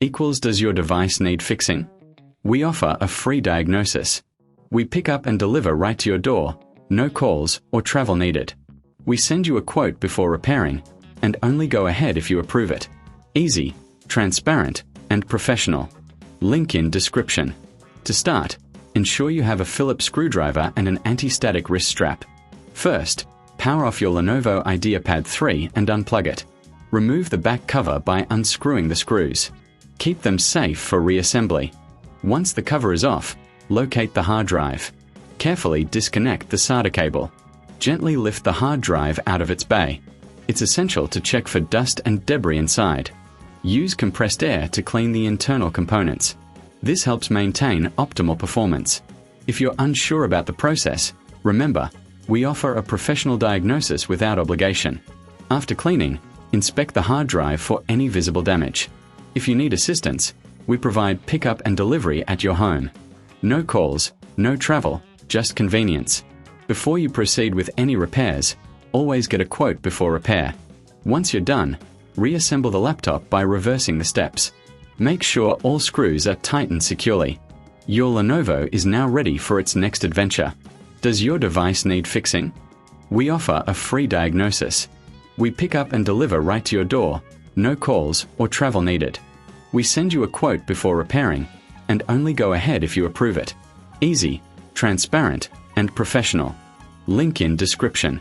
equals does your device need fixing? We offer a free diagnosis. We pick up and deliver right to your door, no calls or travel needed. We send you a quote before repairing, and only go ahead if you approve it. Easy, transparent, and professional. Link in description. To start, ensure you have a Phillips screwdriver and an anti-static wrist strap. First, power off your Lenovo IdeaPad 3 and unplug it. Remove the back cover by unscrewing the screws. Keep them safe for reassembly. Once the cover is off, locate the hard drive. Carefully disconnect the SATA cable. Gently lift the hard drive out of its bay. It's essential to check for dust and debris inside. Use compressed air to clean the internal components. This helps maintain optimal performance. If you're unsure about the process, remember, we offer a professional diagnosis without obligation. After cleaning, inspect the hard drive for any visible damage. If you need assistance, we provide pickup and delivery at your home. No calls, no travel, just convenience. Before you proceed with any repairs, always get a quote before repair. Once you're done, reassemble the laptop by reversing the steps. Make sure all screws are tightened securely. Your Lenovo is now ready for its next adventure. Does your device need fixing? We offer a free diagnosis. We pick up and deliver right to your door, no calls or travel needed. We send you a quote before repairing, and only go ahead if you approve it. Easy, transparent, and professional. Link in description.